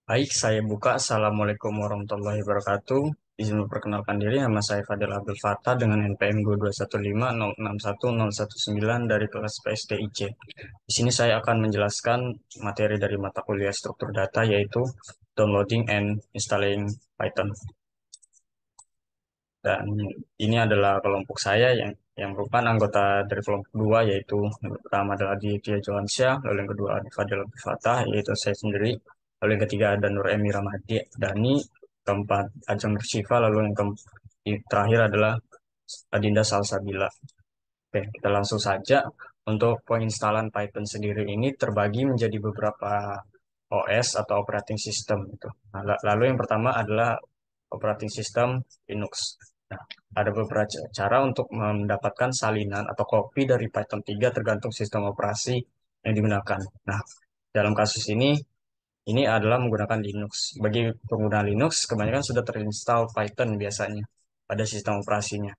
Baik, saya buka. Assalamualaikum warahmatullahi wabarakatuh. Izin memperkenalkan diri, nama saya Fadil Abdul Fattah dengan NPM 221506119 dari kelas PSDIC. Di sini saya akan menjelaskan materi dari mata kuliah struktur data, yaitu Downloading and Installing Python. Dan ini adalah kelompok saya yang merupakan anggota dari kelompok dua, yaitu yang pertama adalah Aditya Johansyah, lalu yang kedua ada Fadil Abdul Fattah, yaitu saya sendiri, lalu yang ketiga ada Nur Emi Ramadi Dhani, keempat Ajeng Syifa, lalu yang terakhir adalah Adinda Salsabila. Oke, kita langsung saja. Untuk penginstalan Python sendiri ini terbagi menjadi beberapa OS atau operating system gitu. Nah, lalu yang pertama adalah operating system Linux. Nah, ada beberapa cara untuk mendapatkan salinan atau copy dari Python 3 tergantung sistem operasi yang digunakan. Nah, dalam kasus ini adalah menggunakan Linux. Bagi pengguna Linux, kebanyakan sudah terinstall Python biasanya pada sistem operasinya.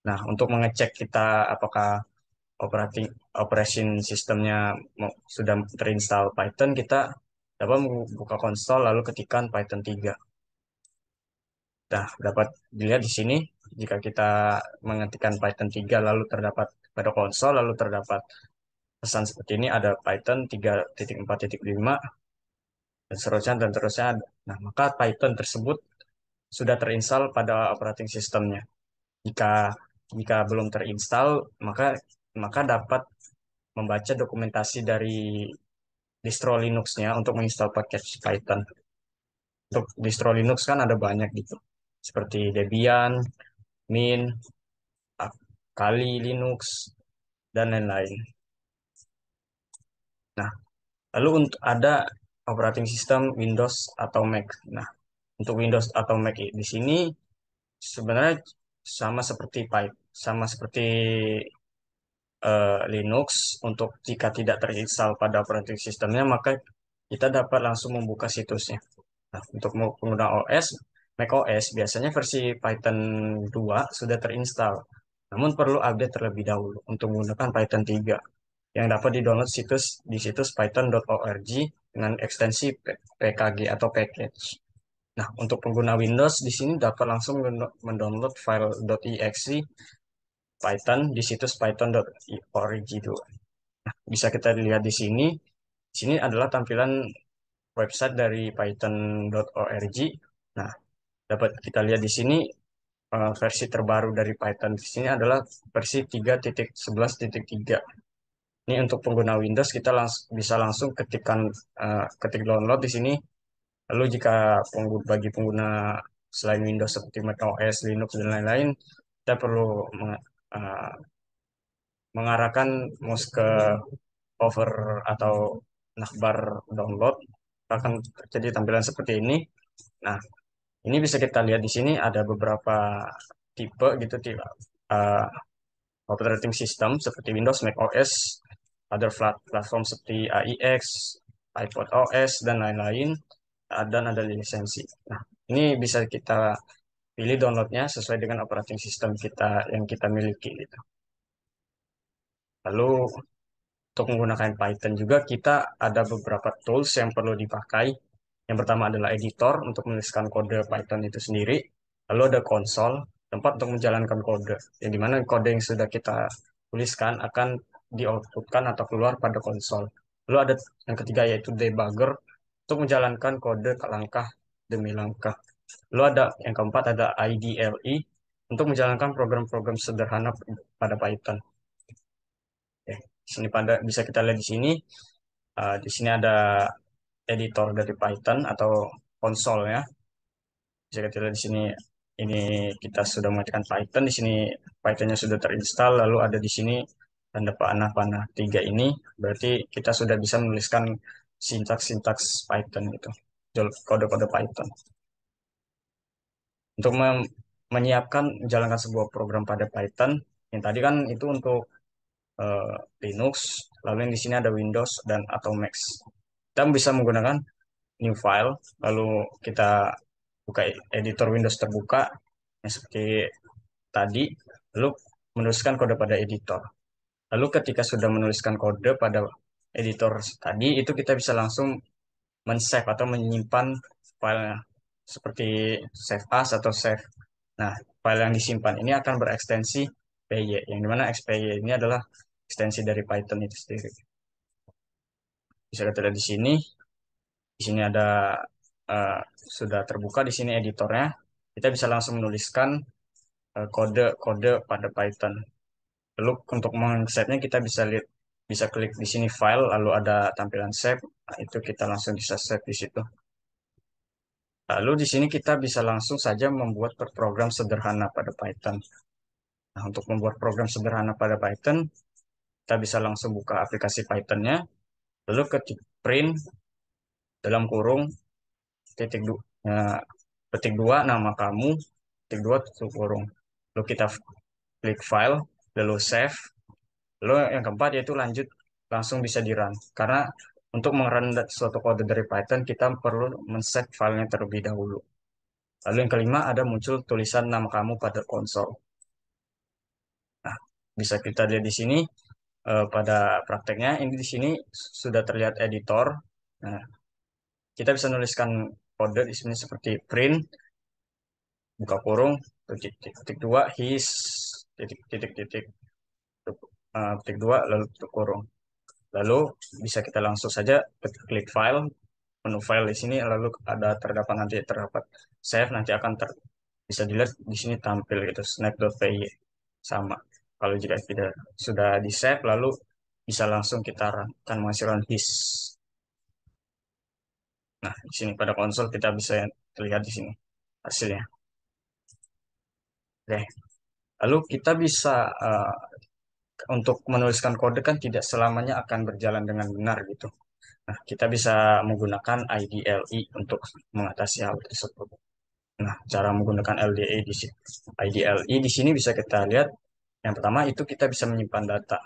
Nah, untuk mengecek kita apakah operating operation sistemnya sudah terinstall Python, kita dapat membuka konsol lalu ketikkan Python 3. Nah, dapat dilihat di sini jika kita mengetikkan Python 3 lalu terdapat pada konsol lalu terdapat pesan seperti ini, ada Python 3.4.5 dan seterusnya dan terusnya. Nah, maka Python tersebut sudah terinstall pada operating sistemnya. Jika jika belum terinstall, maka maka dapat membaca dokumentasi dari distro Linux-nya untuk menginstal package Python. Untuk distro Linux kan ada banyak gitu, seperti Debian, Mint, Kali Linux, dan lain-lain. Nah, lalu untuk ada operating system Windows atau Mac. Nah, untuk Windows atau Mac di sini sebenarnya sama seperti sama seperti Linux. Untuk jika tidak terinstall pada operating systemnya, maka kita dapat langsung membuka situsnya. Nah, untuk pengguna OS, Mac OS biasanya versi Python 2 sudah terinstall. Namun perlu update terlebih dahulu untuk menggunakan Python 3 yang dapat di-download di situs python.org dengan ekstensi PKG atau package. Nah, untuk pengguna Windows di sini dapat langsung mendownload file .exe Python di situs python.org dulu. Bisa kita lihat di sini. Di sini adalah tampilan website dari python.org. Nah, dapat kita lihat di sini versi terbaru dari Python di sini adalah versi 3.11.3. Ini untuk pengguna Windows kita bisa langsung ketik download di sini. Lalu jika bagi pengguna selain Windows seperti Mac OS, Linux dan lain-lain, kita perlu uh, mengarahkan mouse ke hover atau navbar download, akan terjadi tampilan seperti ini. Nah, ini bisa kita lihat di sini ada beberapa tipe uh, operating system seperti Windows, Mac OS, other platform seperti AIX, iPod OS dan lain-lain, dan ada lisensi. Nah, ini bisa kita pilih downloadnya sesuai dengan operating system kita yang kita miliki gitu. Lalu untuk menggunakan Python juga kita ada beberapa tools yang perlu dipakai. Yang pertama adalah editor untuk menuliskan kode Python itu sendiri. Lalu ada konsol, tempat untuk menjalankan kode. Yang dimana kode yang sudah kita tuliskan akan di-outputkan atau keluar pada konsol. Lalu ada yang ketiga yaitu debugger untuk menjalankan kode ke langkah demi langkah. Lalu ada yang keempat ada IDLE untuk menjalankan program-program sederhana pada Python. Oke, di sini bisa kita lihat di sini. Di sini ada editor dari Python atau konsolnya. Bisa kita lihat di sini. Ini kita sudah mengetikkan Python. Di sini Pythonnya sudah terinstall. Lalu ada di sini tanda panah-panah tiga ini. Berarti kita sudah bisa menuliskan sintaks-sintaks Python itu. Kode-kode Python. Untuk menyiapkan menjalankan sebuah program pada Python. Yang tadi kan itu untuk eh, Linux. Lalu yang di sini ada Windows dan atau Mac. Kita bisa menggunakan new file, lalu kita buka editor Windows terbuka, yang seperti tadi, lalu menuliskan kode pada editor. Lalu ketika sudah menuliskan kode pada editor tadi, itu kita bisa langsung men-save atau menyimpan filenya seperti save as atau save. Nah, file yang disimpan ini akan berekstensi PY, yang dimana XPY ini adalah ekstensi dari Python itu sendiri. Bisa kita lihat di sini. Di sini ada sudah terbuka di sini editornya. Kita bisa langsung menuliskan kode-kode pada Python. Lalu untuk men-save-nya kita bisa lihat, bisa klik di sini file, lalu ada tampilan save. Nah, itu kita langsung bisa save di situ. Lalu di sini kita bisa langsung saja membuat program sederhana pada Python. Nah, untuk membuat program sederhana pada Python, kita bisa langsung buka aplikasi Python-nya, lalu ketik print dalam kurung titik dua, ketik dua nama kamu, ketik dua tutup kurung. Lalu kita klik file, lalu save, lalu yang keempat yaitu lanjut, langsung bisa di run. Karena untuk merun suatu kode dari Python, kita perlu men-save filenya terlebih dahulu. Lalu yang kelima ada muncul tulisan nama kamu pada konsol. Nah, bisa kita lihat di sini pada prakteknya ini di sini sudah terlihat editor. Nah, kita bisa nuliskan kode di sini seperti print buka kurung titik titik, titik dua his titik titik titik titik dua lalu tutup kurung. Lalu bisa kita langsung saja klik file, menu file di sini, lalu ada terdapat nanti terdapat save, nanti akan bisa dilihat di sini tampil gitu snap.py sama. Kalau jika tidak sudah di save, lalu bisa langsung kita run, akan menghasilkan his. Nah, di sini pada konsol kita bisa lihat di sini hasilnya. Oke, lalu kita bisa untuk menuliskan kode kan tidak selamanya akan berjalan dengan benar gitu. Nah, kita bisa menggunakan IDLE untuk mengatasi hal tersebut. Nah, cara menggunakan LDE di sini, IDLE di sini bisa kita lihat. Yang pertama itu kita bisa menyimpan data.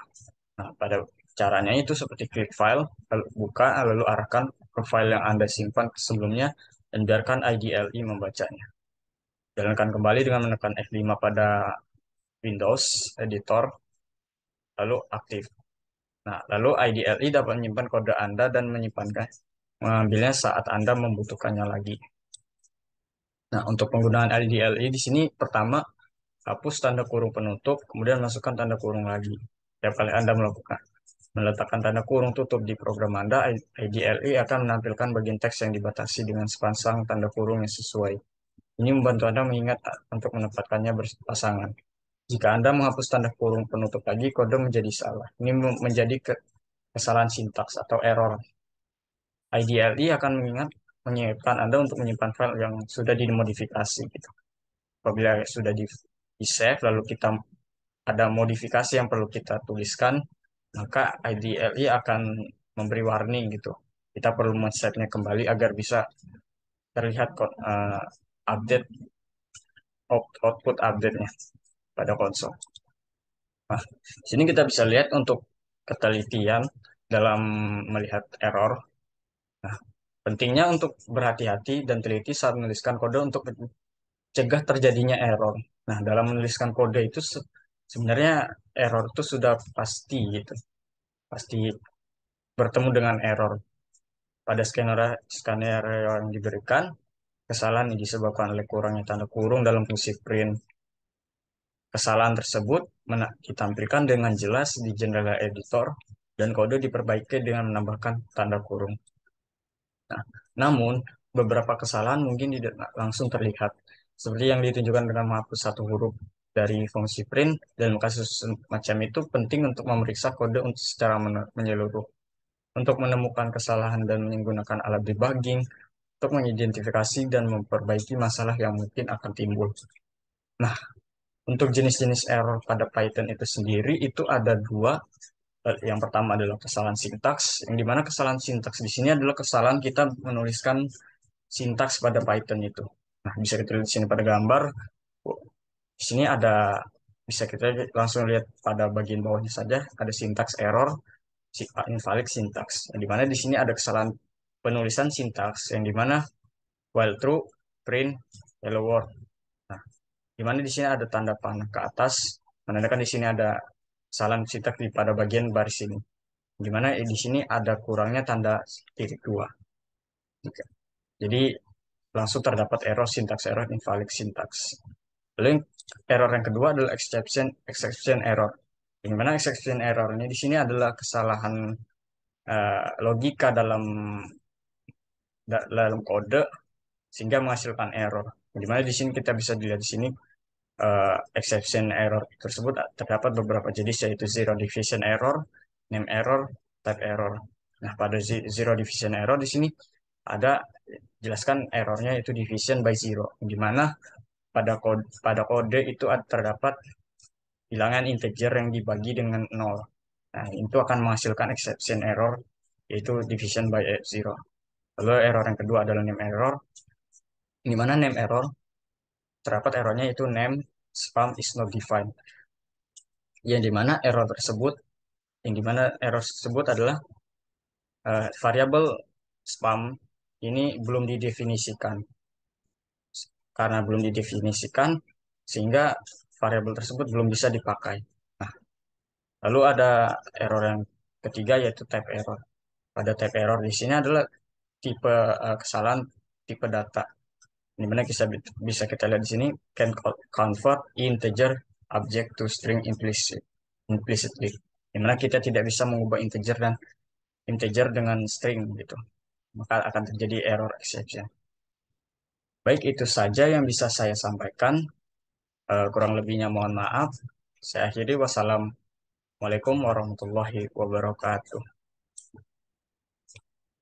Nah, pada caranya itu seperti klik file, lalu buka, lalu arahkan ke file yang Anda simpan sebelumnya dan biarkan IDLE membacanya. Jalankan kembali dengan menekan F5 pada Windows Editor, lalu aktif. Nah, lalu IDLE dapat menyimpan kode Anda dan mengambilnya saat Anda membutuhkannya lagi. Nah, untuk penggunaan IDLE di sini pertama hapus tanda kurung penutup, kemudian masukkan tanda kurung lagi. Setiap kali Anda meletakkan tanda kurung tutup di program Anda, IDLE akan menampilkan bagian teks yang dibatasi dengan sepasang tanda kurung yang sesuai. Ini membantu Anda mengingat untuk menempatkannya berpasangan. Jika Anda menghapus tanda kurung penutup lagi, kode menjadi salah. Ini menjadi kesalahan sintaks atau error. IDLE akan mengingatkan Anda untuk menyimpan file yang sudah dimodifikasi gitu. Apabila sudah di save, lalu kita ada modifikasi yang perlu kita tuliskan, maka IDLE akan memberi warning gitu. Kita perlu men-save-nya kembali agar bisa terlihat update output update-nya pada konsol. Nah, sini kita bisa lihat untuk ketelitian dalam melihat error. Nah, pentingnya untuk berhati-hati dan teliti saat menuliskan kode untuk mencegah terjadinya error. Nah, dalam menuliskan kode itu sebenarnya error itu sudah pasti gitu. Pasti bertemu dengan error. Pada skenario yang diberikan, kesalahan yang disebabkan oleh kurangnya tanda kurung dalam fungsi print. Kesalahan tersebut ditampilkan dengan jelas di jendela editor dan kode diperbaiki dengan menambahkan tanda kurung. Nah, namun, beberapa kesalahan mungkin tidak langsung terlihat, seperti yang ditunjukkan dengan menghapus satu huruf dari fungsi print. Dalam kasus macam itu, penting untuk memeriksa kode untuk secara menyeluruh, untuk menemukan kesalahan dan menggunakan alat debugging, untuk mengidentifikasi dan memperbaiki masalah yang mungkin akan timbul. Nah, untuk jenis-jenis error pada Python itu sendiri, itu ada dua. Yang pertama adalah kesalahan sintaks, yang dimana kesalahan sintaks di sini adalah kesalahan kita menuliskan sintaks pada Python itu. Nah, bisa kita lihat di sini pada gambar. Di sini ada, bisa kita langsung lihat pada bagian bawahnya saja, ada sintaks error, invalid sintaks. Yang dimana di sini ada kesalahan penulisan sintaks, yang dimana while true, print, hello world. Nah, dimana di sini ada tanda panah ke atas, menandakan di sini ada kesalahan sintaks di pada bagian baris ini. Dimana di sini ada kurangnya tanda titik dua. Jadi langsung terdapat error syntax error invalid syntax. Lalu error yang kedua adalah exception error. Yang mana exception error ini di sini adalah kesalahan logika dalam kode sehingga menghasilkan error. Di mana di sini kita bisa dilihat di sini exception error tersebut terdapat beberapa jenis yaitu zero division error, name error, type error. Nah, pada zero division error di sini ada jelaskan errornya itu division by zero, di mana pada kode itu terdapat bilangan integer yang dibagi dengan nol. Nah, itu akan menghasilkan exception error yaitu division by zero. Lalu error yang kedua adalah name error, di mana name error terdapat errornya itu name spam is not defined. Yang dimana error tersebut adalah variabel spam ini belum didefinisikan. Karena belum didefinisikan, sehingga variabel tersebut belum bisa dipakai. Nah, lalu ada error yang ketiga yaitu type error. Pada type error di sini adalah tipe kesalahan tipe data. Di mana bisa kita lihat di sini can convert integer object to string implicitly. Di mana kita tidak bisa mengubah integer dengan string gitu. Maka akan terjadi error exception. Baik, itu saja yang bisa saya sampaikan. Kurang lebihnya mohon maaf. Saya akhiri. Wassalamualaikum warahmatullahi wabarakatuh.